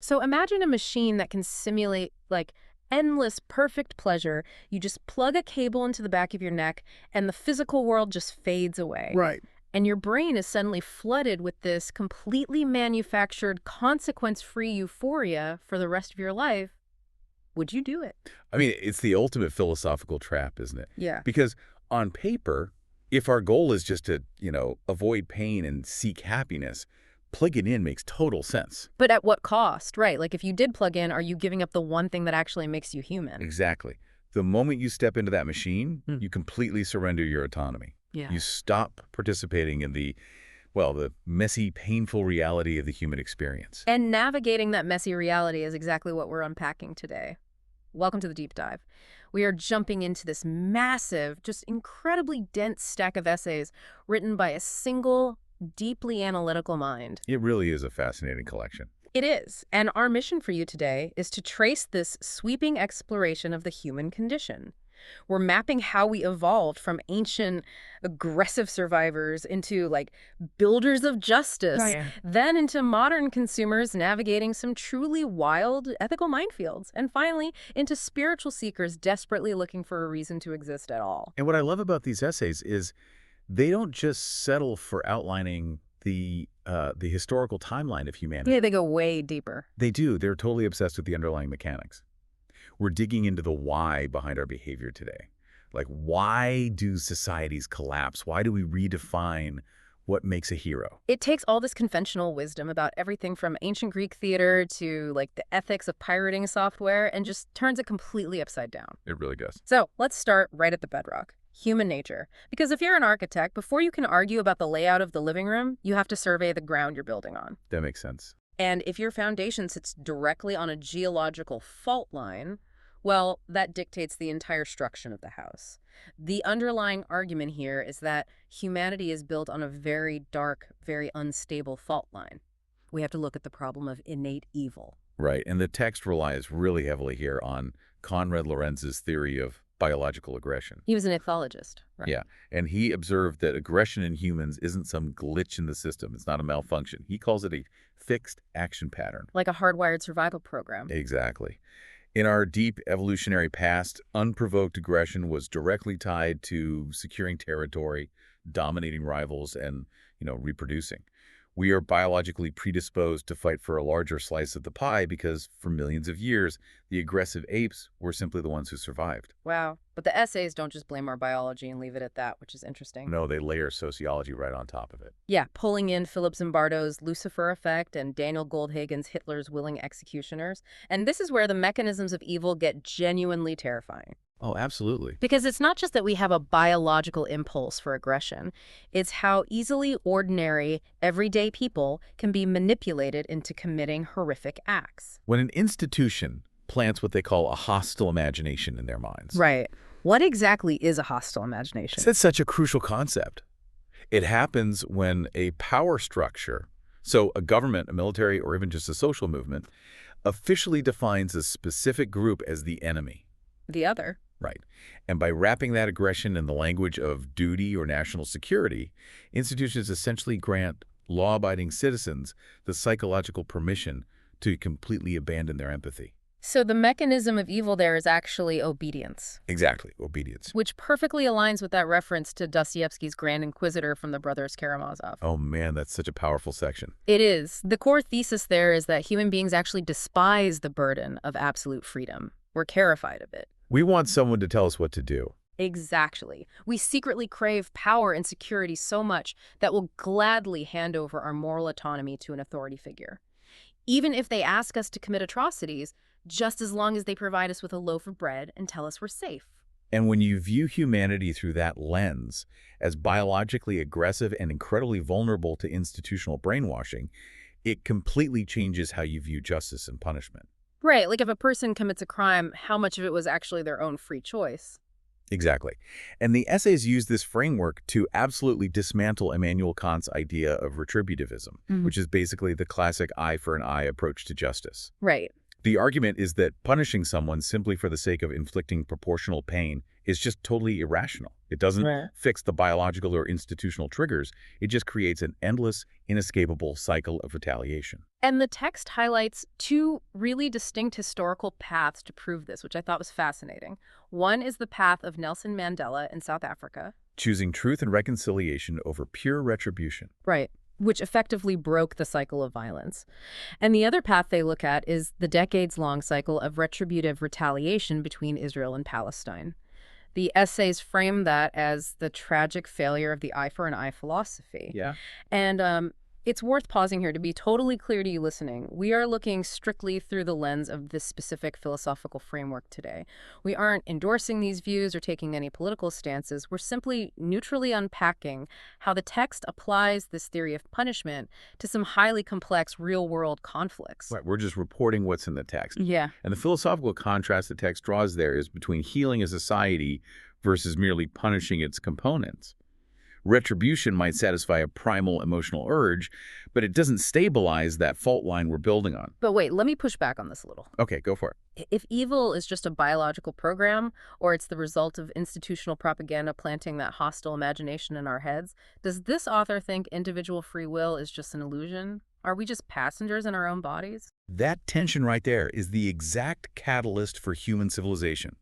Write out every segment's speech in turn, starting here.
So imagine a machine that can simulate, like, endless perfect pleasure. You just plug a cable into the back of your neck, and the physical world just fades away. Right. And your brain is suddenly flooded with this completely manufactured, consequence-free euphoria for the rest of your life. Would you do it? I mean, it's the ultimate philosophical trap, isn't it? Yeah. Because on paper, if our goal is just to, avoid pain and seek happiness, plugging in makes total sense. But at what cost, right? Like, if you did plug in, are you giving up the one thing that actually makes you human? Exactly. The moment you step into that machine, Hmm. you completely surrender your autonomy. Yeah. You stop participating in the messy, painful reality of the human experience. And navigating that messy reality is exactly what we're unpacking today. Welcome to the deep dive. We are jumping into this massive, just incredibly dense stack of essays written by a single, deeply analytical mind. It really is a fascinating collection. It is. And our mission for you today is to trace this sweeping exploration of the human condition. We're mapping how we evolved from ancient, aggressive survivors into, like, builders of justice, Right. then into modern consumers navigating some truly wild ethical minefields, and finally into spiritual seekers desperately looking for a reason to exist at all. And what I love about these essays is they don't just settle for outlining the historical timeline of humanity. Yeah, they go way deeper. They do. They're totally obsessed with the underlying mechanics. We're digging into the why behind our behavior today. Like, why do societies collapse? Why do we redefine what makes a hero? It takes all this conventional wisdom about everything from ancient Greek theater to, like, the ethics of pirating software and just turns it completely upside down. It really does. So let's start right at the bedrock. Human nature. Because if you're an architect, before you can argue about the layout of the living room, you have to survey the ground you're building on. That makes sense. And if your foundation sits directly on a geological fault line, well, that dictates the entire structure of the house. The underlying argument here is that humanity is built on a very dark, very unstable fault line. We have to look at the problem of innate evil. Right. And the text relies really heavily here on Konrad Lorenz's theory of biological aggression. He was an ethologist, right? Yeah. And he observed that aggression in humans isn't some glitch in the system. It's not a malfunction. He calls it a fixed action pattern. Like a hardwired survival program. Exactly. In our deep evolutionary past, unprovoked aggression was directly tied to securing territory, dominating rivals, and, reproducing. We are biologically predisposed to fight for a larger slice of the pie because for millions of years, the aggressive apes were simply the ones who survived. Wow. But the essays don't just blame our biology and leave it at that, which is interesting. No, they layer sociology right on top of it. Yeah, pulling in Philip Zimbardo's Lucifer effect and Daniel Goldhagen's Hitler's willing executioners. And this is where the mechanisms of evil get genuinely terrifying. Oh, absolutely. Because it's not just that we have a biological impulse for aggression. It's how easily ordinary, everyday people can be manipulated into committing horrific acts. When an institution plants what they call a hostile imagination in their minds. Right. What exactly is a hostile imagination? That's such a crucial concept. It happens when a power structure, so a government, a military, or even just a social movement, officially defines a specific group as the enemy. The other. Right. And by wrapping that aggression in the language of duty or national security, institutions essentially grant law-abiding citizens the psychological permission to completely abandon their empathy. So the mechanism of evil there is actually obedience. Exactly, obedience. Which perfectly aligns with that reference to Dostoevsky's Grand Inquisitor from the Brothers Karamazov. Oh man, that's such a powerful section. It is. The core thesis there is that human beings actually despise the burden of absolute freedom. We're terrified of it. We want someone to tell us what to do. Exactly. We secretly crave power and security so much that we'll gladly hand over our moral autonomy to an authority figure. Even if they ask us to commit atrocities, just as long as they provide us with a loaf of bread and tell us we're safe. And when you view humanity through that lens, as biologically aggressive and incredibly vulnerable to institutional brainwashing, it completely changes how you view justice and punishment. Right, like if a person commits a crime, how much of it was actually their own free choice? Exactly. And the essays use this framework to absolutely dismantle Immanuel Kant's idea of retributivism, which is basically the classic eye for an eye approach to justice. Right. The argument is that punishing someone simply for the sake of inflicting proportional pain is just totally irrational. It doesn't Right. fix the biological or institutional triggers. It just creates an endless, inescapable cycle of retaliation. And the text highlights two really distinct historical paths to prove this, which I thought was fascinating. One is the path of Nelson Mandela in South Africa. Choosing truth and reconciliation over pure retribution. Right. Which effectively broke the cycle of violence. And the other path they look at is the decades-long cycle of retributive retaliation between Israel and Palestine. The essays frame that as the tragic failure of the eye for an eye philosophy. Yeah. And it's worth pausing here to be totally clear to you listening. We are looking strictly through the lens of this specific philosophical framework today. We aren't endorsing these views or taking any political stances. We're simply neutrally unpacking how the text applies this theory of punishment to some highly complex real-world conflicts. Right. We're just reporting what's in the text. Yeah. And the philosophical contrast the text draws there is between healing a society versus merely punishing its components. Retribution might satisfy a primal emotional urge, but it doesn't stabilize that fault line we're building on. But wait, let me push back on this a little. Okay, go for it. If evil is just a biological program, or it's the result of institutional propaganda planting that hostile imagination in our heads, does this author think individual free will is just an illusion? Are we just passengers in our own bodies? That tension right there is the exact catalyst for human civilization.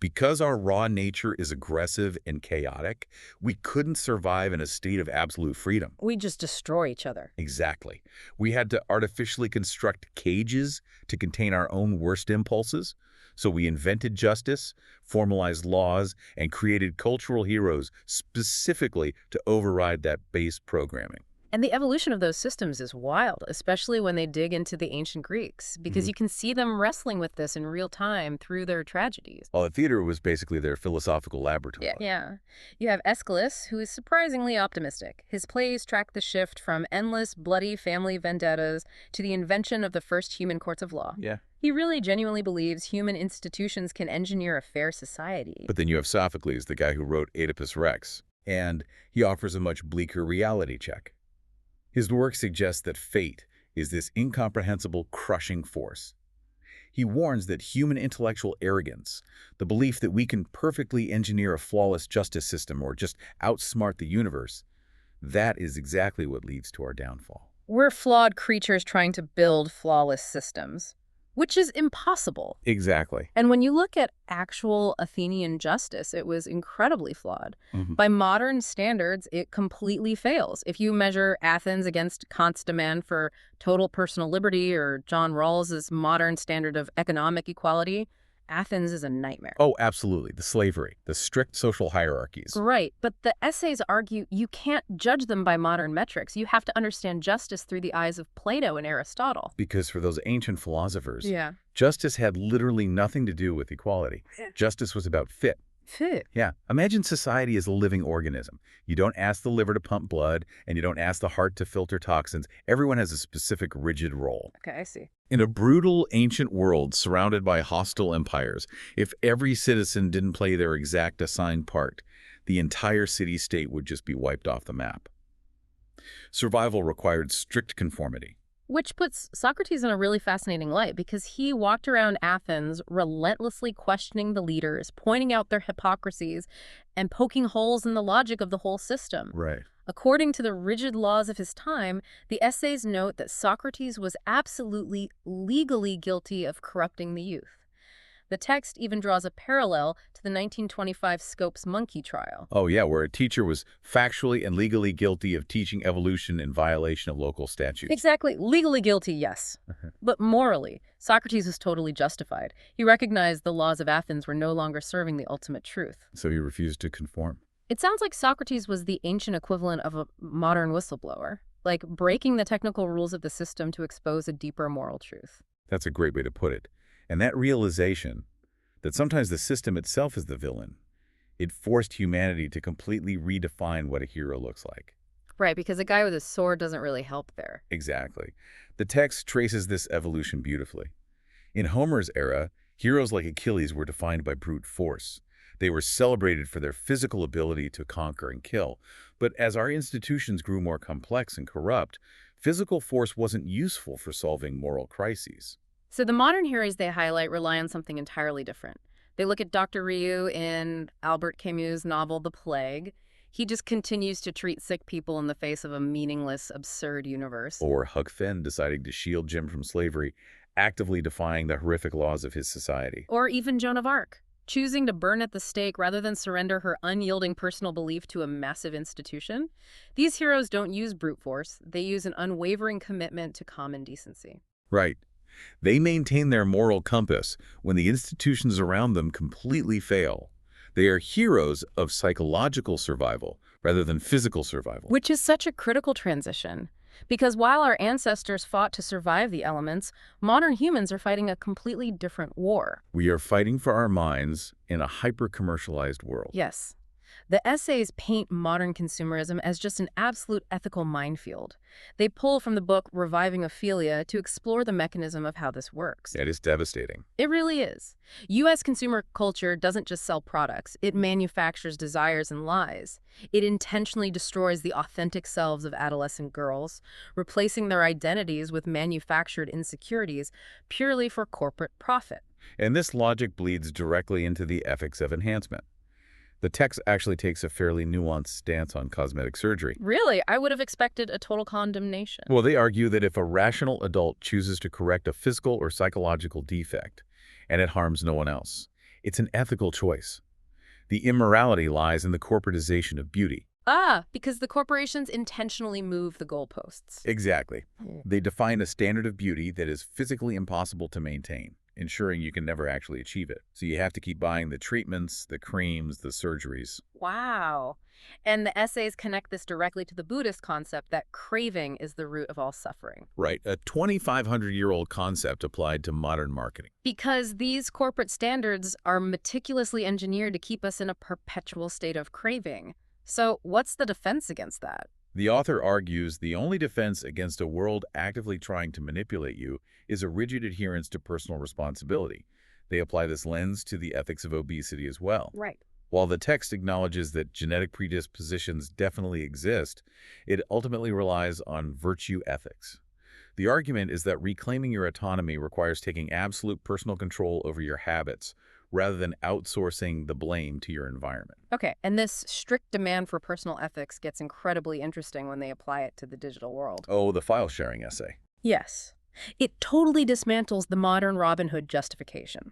Because our raw nature is aggressive and chaotic, we couldn't survive in a state of absolute freedom. We just destroy each other. Exactly. We had to artificially construct cages to contain our own worst impulses. So we invented justice, formalized laws, and created cultural heroes specifically to override that base programming. And the evolution of those systems is wild, especially when they dig into the ancient Greeks, because you can see them wrestling with this in real time through their tragedies. Well, the theater was basically their philosophical laboratory. Yeah. You have Aeschylus, who is surprisingly optimistic. His plays track the shift from endless, bloody family vendettas to the invention of the first human courts of law. Yeah. He really genuinely believes human institutions can engineer a fair society. But then you have Sophocles, the guy who wrote Oedipus Rex, and he offers a much bleaker reality check. His work suggests that fate is this incomprehensible, crushing force. He warns that human intellectual arrogance, the belief that we can perfectly engineer a flawless justice system or just outsmart the universe, that is exactly what leads to our downfall. We're flawed creatures trying to build flawless systems, which is impossible. Exactly. And when you look at actual Athenian justice, it was incredibly flawed. Mhm. By modern standards, it completely fails. If you measure Athens against Kant's demand for total personal liberty or John Rawls's modern standard of economic equality, Athens is a nightmare. Oh, absolutely. The slavery, the strict social hierarchies. Right, but the essays argue you can't judge them by modern metrics. You have to understand justice through the eyes of Plato and Aristotle. Because for those ancient philosophers, Yeah. justice had literally nothing to do with equality. Justice was about fit. Fit. Yeah. Imagine society as a living organism. You don't ask the liver to pump blood, and you don't ask the heart to filter toxins. Everyone has a specific rigid role. Okay, I see. In a brutal, ancient world surrounded by hostile empires, if every citizen didn't play their exact assigned part, the entire city-state would just be wiped off the map. Survival required strict conformity. Which puts Socrates in a really fascinating light because he walked around Athens relentlessly questioning the leaders, pointing out their hypocrisies, and poking holes in the logic of the whole system. Right. According to the rigid laws of his time, the essays note that Socrates was absolutely legally guilty of corrupting the youth. The text even draws a parallel to the 1925 Scopes monkey trial. Oh, yeah, where a teacher was factually and legally guilty of teaching evolution in violation of local statutes. Exactly. Legally guilty, yes. But morally, Socrates was totally justified. He recognized the laws of Athens were no longer serving the ultimate truth. So he refused to conform. It sounds like Socrates was the ancient equivalent of a modern whistleblower, like breaking the technical rules of the system to expose a deeper moral truth. That's a great way to put it. And that realization that sometimes the system itself is the villain, it forced humanity to completely redefine what a hero looks like. Right, because a guy with a sword doesn't really help there. Exactly. The text traces this evolution beautifully. In Homer's era, heroes like Achilles were defined by brute force. They were celebrated for their physical ability to conquer and kill. But as our institutions grew more complex and corrupt, physical force wasn't useful for solving moral crises. So the modern heroes they highlight rely on something entirely different. They look at Dr. Ryu in Albert Camus' novel The Plague. He just continues to treat sick people in the face of a meaningless, absurd universe. Or Huck Finn deciding to shield Jim from slavery, actively defying the horrific laws of his society. Or even Joan of Arc, choosing to burn at the stake rather than surrender her unyielding personal belief to a massive institution. These heroes don't use brute force. They use an unwavering commitment to common decency. Right. They maintain their moral compass when the institutions around them completely fail. They are heroes of psychological survival rather than physical survival. Which is such a critical transition. Because while our ancestors fought to survive the elements, modern humans are fighting a completely different war. We are fighting for our minds in a hyper-commercialized world. Yes. The essays paint modern consumerism as just an absolute ethical minefield. They pull from the book Reviving Ophelia to explore the mechanism of how this works. That is devastating. It really is. U.S. consumer culture doesn't just sell products. It manufactures desires and lies. It intentionally destroys the authentic selves of adolescent girls, replacing their identities with manufactured insecurities purely for corporate profit. And this logic bleeds directly into the ethics of enhancement. The text actually takes a fairly nuanced stance on cosmetic surgery. Really, I would have expected a total condemnation. Well, they argue that if a rational adult chooses to correct a physical or psychological defect, and it harms no one else, it's an ethical choice. The immorality lies in the corporatization of beauty. Because the corporations intentionally move the goalposts. Exactly. They define a standard of beauty that is physically impossible to maintain, ensuring you can never actually achieve it. So you have to keep buying the treatments, the creams, the surgeries. Wow. And the essays connect this directly to the Buddhist concept that craving is the root of all suffering. Right, a 2,500-year-old concept applied to modern marketing. Because these corporate standards are meticulously engineered to keep us in a perpetual state of craving. So what's the defense against that? The author argues the only defense against a world actively trying to manipulate you is a rigid adherence to personal responsibility. They apply this lens to the ethics of obesity as well. Right. While the text acknowledges that genetic predispositions definitely exist, it ultimately relies on virtue ethics. The argument is that reclaiming your autonomy requires taking absolute personal control over your habits, rather than outsourcing the blame to your environment. Okay, and this strict demand for personal ethics gets incredibly interesting when they apply it to the digital world. Oh, the file sharing essay. Yes. It totally dismantles the modern Robin Hood justification.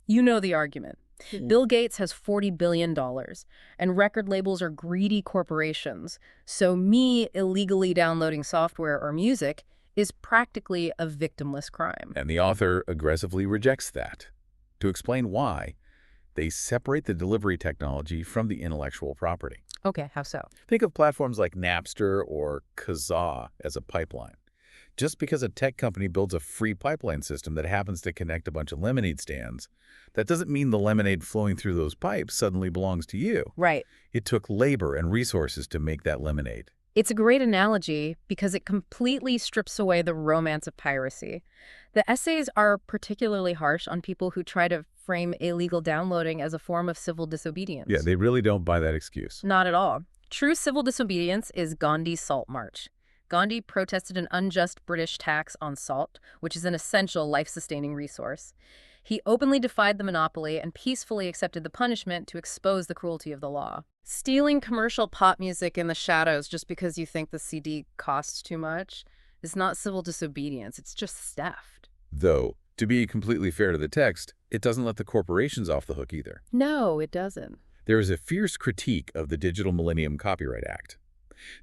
You know the argument. Bill Gates has $40 billion, and record labels are greedy corporations, so me illegally downloading software or music is practically a victimless crime. And the author aggressively rejects that. To explain why, they separate the delivery technology from the intellectual property. Okay, how so? Think of platforms like Napster or Kazaa as a pipeline. Just because a tech company builds a free pipeline system that happens to connect a bunch of lemonade stands, that doesn't mean the lemonade flowing through those pipes suddenly belongs to you. Right. It took labor and resources to make that lemonade. It's a great analogy because it completely strips away the romance of piracy. The essays are particularly harsh on people who try to frame illegal downloading as a form of civil disobedience. Yeah, they really don't buy that excuse. Not at all. True civil disobedience is Gandhi's Salt March. Gandhi protested an unjust British tax on salt, which is an essential life-sustaining resource. He openly defied the monopoly and peacefully accepted the punishment to expose the cruelty of the law. Stealing commercial pop music in the shadows just because you think the CD costs too much is not civil disobedience, it's just theft. Though, to be completely fair to the text, it doesn't let the corporations off the hook either. No, it doesn't. There is a fierce critique of the Digital Millennium Copyright Act.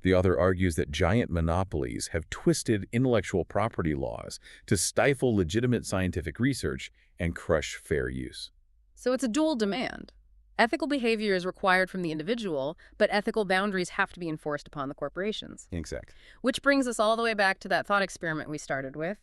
The author argues that giant monopolies have twisted intellectual property laws to stifle legitimate scientific research and crush fair use. So it's a dual demand. Ethical behavior is required from the individual, but ethical boundaries have to be enforced upon the corporations. Exactly. Which brings us all the way back to that thought experiment we started with,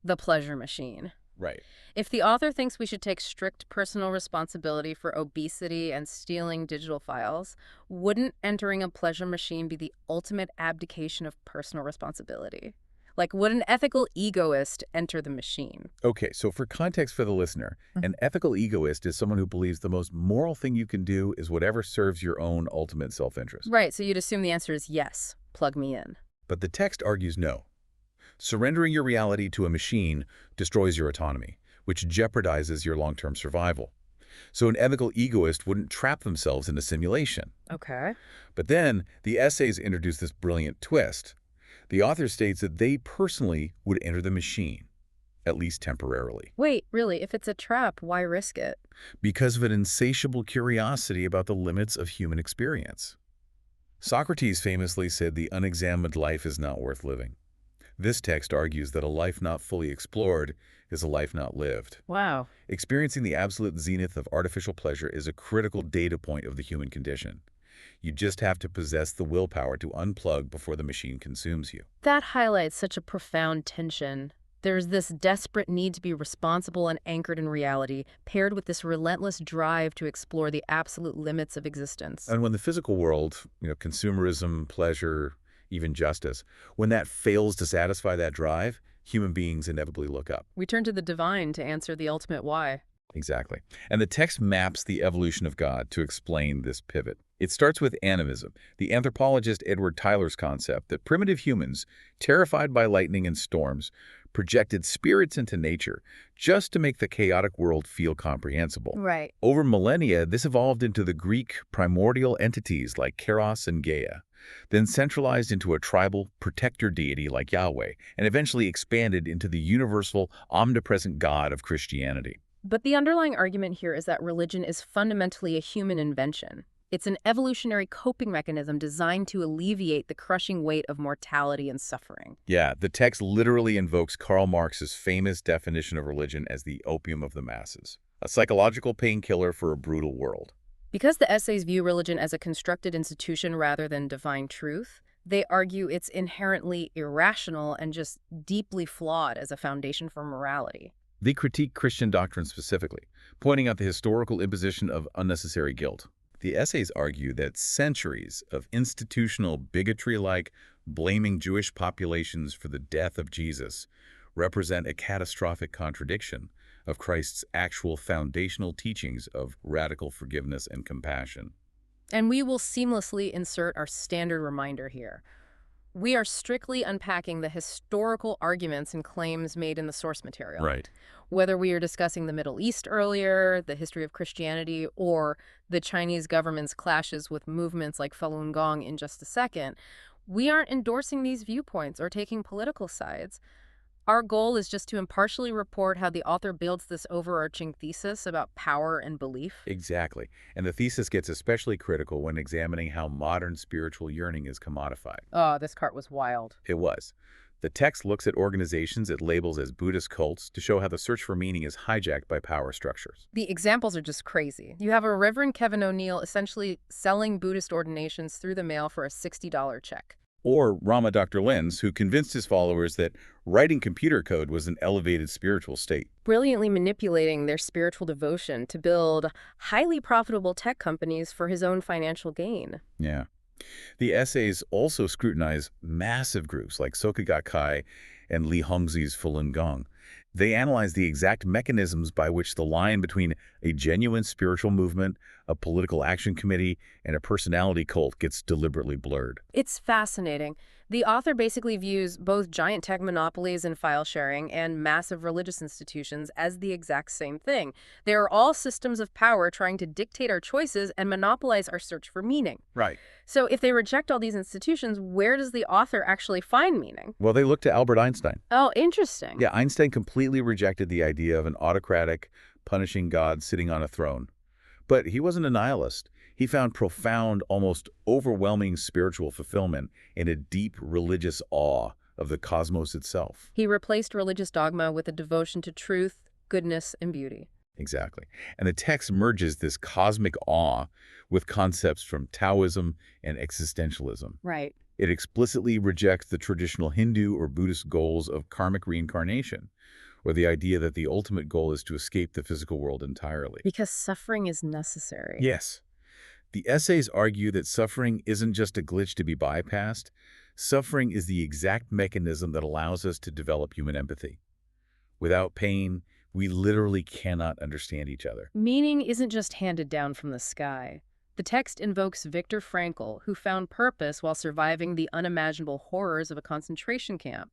the pleasure machine. Right. If the author thinks we should take strict personal responsibility for obesity and stealing digital files, wouldn't entering a pleasure machine be the ultimate abdication of personal responsibility? Like, would an ethical egoist enter the machine? Okay, so for context for the listener, an ethical egoist is someone who believes the most moral thing you can do is whatever serves your own ultimate self-interest. Right, so you'd assume the answer is yes. Plug me in. But the text argues no. Surrendering your reality to a machine destroys your autonomy, which jeopardizes your long-term survival. so an ethical egoist wouldn't trap themselves in a simulation. Okay. But then the essays introduce this brilliant twist. The author states that they personally would enter the machine, at least temporarily, Wait, really, if it's a trap, why risk it? because of an insatiable curiosity about the limits of human experience. Socrates famously said the unexamined life is not worth living. This text argues that a life not fully explored is a life not lived. Wow. Experiencing the absolute zenith of artificial pleasure is a critical data point of the human condition. You just have to possess the willpower to unplug before the machine consumes you. That highlights such a profound tension. There's this desperate need to be responsible and anchored in reality, paired with this relentless drive to explore the absolute limits of existence. And when the physical world, consumerism, pleasure, even justice, when that fails to satisfy that drive, human beings inevitably look up. We turn to the divine to answer the ultimate why. Exactly. And the text maps the evolution of God to explain this pivot. It starts with animism, the anthropologist Edward Tyler's concept that primitive humans, terrified by lightning and storms, projected spirits into nature just to make the chaotic world feel comprehensible. Right. Over millennia, this evolved into the Greek primordial entities like Kairos and Gaia, then centralized into a tribal protector deity like Yahweh, and eventually expanded into the universal, omnipresent God of Christianity. But the underlying argument here is that religion is fundamentally a human invention. It's an evolutionary coping mechanism designed to alleviate the crushing weight of mortality and suffering. Yeah, the text literally invokes Karl Marx's famous definition of religion as the opium of the masses, a psychological painkiller for a brutal world. Because the essays view religion as a constructed institution rather than divine truth, they argue it's inherently irrational and just deeply flawed as a foundation for morality. They critique Christian doctrine specifically, pointing out the historical imposition of unnecessary guilt. The essays argue that centuries of institutional bigotry like blaming Jewish populations for the death of Jesus represent a catastrophic contradiction of Christ's actual foundational teachings of radical forgiveness and compassion. And we will seamlessly insert our standard reminder here. We are strictly unpacking the historical arguments and claims made in the source material. Right. Whether we are discussing the Middle East earlier, the history of Christianity, or the Chinese government's clashes with movements like Falun Gong in just a second, we aren't endorsing these viewpoints or taking political sides. Our goal is just to impartially report how the author builds this overarching thesis about power and belief. Exactly. And the thesis gets especially critical when examining how modern spiritual yearning is commodified. Oh, this part was wild. It was. The text looks at organizations it labels as Buddhist cults to show how the search for meaning is hijacked by power structures. The examples are just crazy. You have a Reverend Kevin O'Neill essentially selling Buddhist ordinations through the mail for a $60 check. Or Rama Dr. Lenz, who convinced his followers that writing computer code was an elevated spiritual state. Brilliantly manipulating their spiritual devotion to build highly profitable tech companies for his own financial gain. Yeah. The essays also scrutinize massive groups like Soka Gakkai and Li Hongzhi's Falun Gong. They analyze the exact mechanisms by which the line between a genuine spiritual movement, a political action committee, and a personality cult gets deliberately blurred. It's fascinating. The author basically views both giant tech monopolies in file sharing and massive religious institutions as the exact same thing. They are all systems of power trying to dictate our choices and monopolize our search for meaning. Right. So if they reject all these institutions, where does the author actually find meaning? Well, they look to Albert Einstein. Oh, interesting. Yeah, Einstein completely rejected the idea of an autocratic, punishing God sitting on a throne. But he wasn't a nihilist. He found profound, almost overwhelming spiritual fulfillment in a deep religious awe of the cosmos itself. He replaced religious dogma with a devotion to truth, goodness, and beauty. Exactly. And the text merges this cosmic awe with concepts from Taoism and existentialism. Right. It explicitly rejects the traditional Hindu or Buddhist goals of karmic reincarnation, or the idea that the ultimate goal is to escape the physical world entirely. Because suffering is necessary. Yes. The essays argue that suffering isn't just a glitch to be bypassed. Suffering is the exact mechanism that allows us to develop human empathy. Without pain, we literally cannot understand each other. Meaning isn't just handed down from the sky. The text invokes Viktor Frankl, who found purpose while surviving the unimaginable horrors of a concentration camp,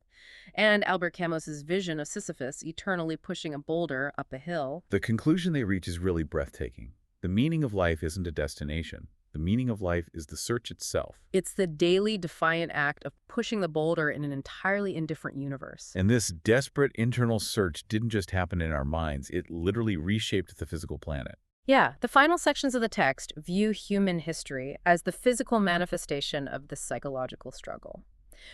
and Albert Camus's vision of Sisyphus eternally pushing a boulder up a hill. The conclusion they reach is really breathtaking. The meaning of life isn't a destination. The meaning of life is the search itself. It's the daily defiant act of pushing the boulder in an entirely indifferent universe. And this desperate internal search didn't just happen in our minds, it literally reshaped the physical planet. Yeah, the final sections of the text view human history as the physical manifestation of this psychological struggle.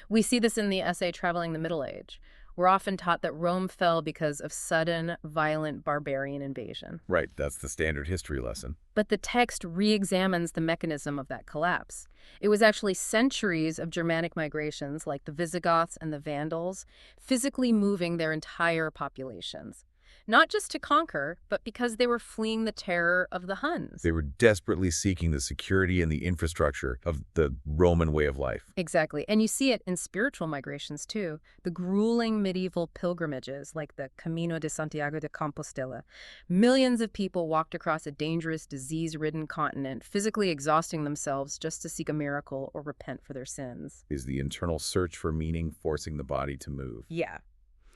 We see this in the essay Traveling the Middle Age. We're often taught that Rome fell because of sudden, violent, barbarian invasion. Right, that's the standard history lesson. But the text re-examines the mechanism of that collapse. It was actually centuries of Germanic migrations, like the Visigoths and the Vandals, physically moving their entire populations. Not just to conquer, but because they were fleeing the terror of the Huns. They were desperately seeking the security and the infrastructure of the Roman way of life. Exactly. And you see it in spiritual migrations, too. The grueling medieval pilgrimages, like the Camino de Santiago de Compostela. Millions of people walked across a dangerous, disease-ridden continent, physically exhausting themselves just to seek a miracle or repent for their sins. Is the internal search for meaning forcing the body to move? Yeah.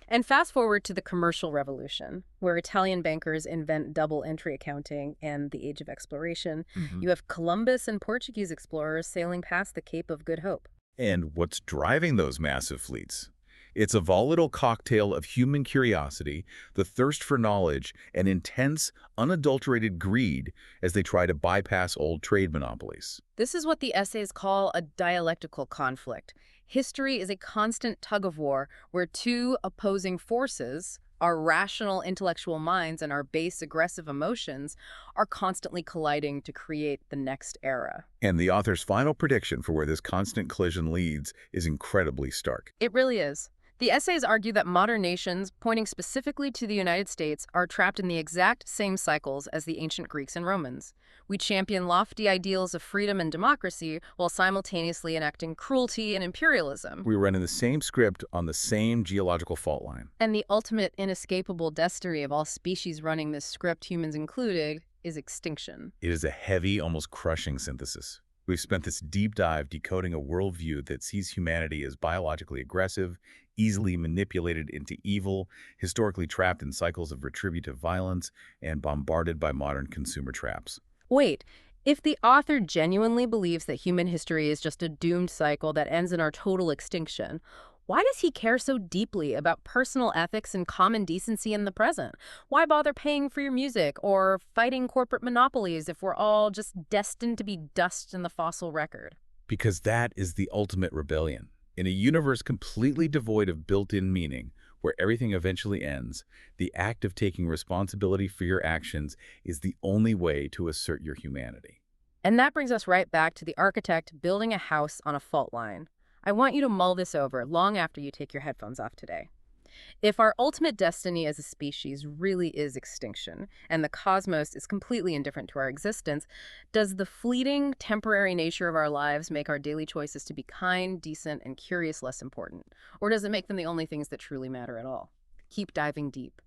And fast forward to the commercial revolution, where Italian bankers invent double entry accounting and the age of exploration. You have Columbus and Portuguese explorers sailing past the Cape of Good Hope. And what's driving those massive fleets? It's a volatile cocktail of human curiosity, the thirst for knowledge, and intense, unadulterated greed as they try to bypass old trade monopolies. This is what the essays call a dialectical conflict. History is a constant tug-of-war where two opposing forces, our rational intellectual minds and our base aggressive emotions, are constantly colliding to create the next era. And the author's final prediction for where this constant collision leads is incredibly stark. It really is. The essays argue that modern nations, pointing specifically to the United States, are trapped in the exact same cycles as the ancient Greeks and Romans. We champion lofty ideals of freedom and democracy while simultaneously enacting cruelty and imperialism. We run in the same script on the same geological fault line. And the ultimate inescapable destiny of all species running this script, humans included, is extinction. It is a heavy, almost crushing synthesis. We've spent this deep dive decoding a worldview that sees humanity as biologically aggressive, easily manipulated into evil, historically trapped in cycles of retributive violence, and bombarded by modern consumer traps. Wait, if the author genuinely believes that human history is just a doomed cycle that ends in our total extinction, why does he care so deeply about personal ethics and common decency in the present? Why bother paying for your music or fighting corporate monopolies if we're all just destined to be dust in the fossil record? Because that is the ultimate rebellion. In a universe completely devoid of built-in meaning, where everything eventually ends, the act of taking responsibility for your actions is the only way to assert your humanity. And that brings us right back to the architect building a house on a fault line. I want you to mull this over long after you take your headphones off today. If our ultimate destiny as a species really is extinction, and the cosmos is completely indifferent to our existence, does the fleeting, temporary nature of our lives make our daily choices to be kind, decent, and curious less important? Or does it make them the only things that truly matter at all? Keep diving deep.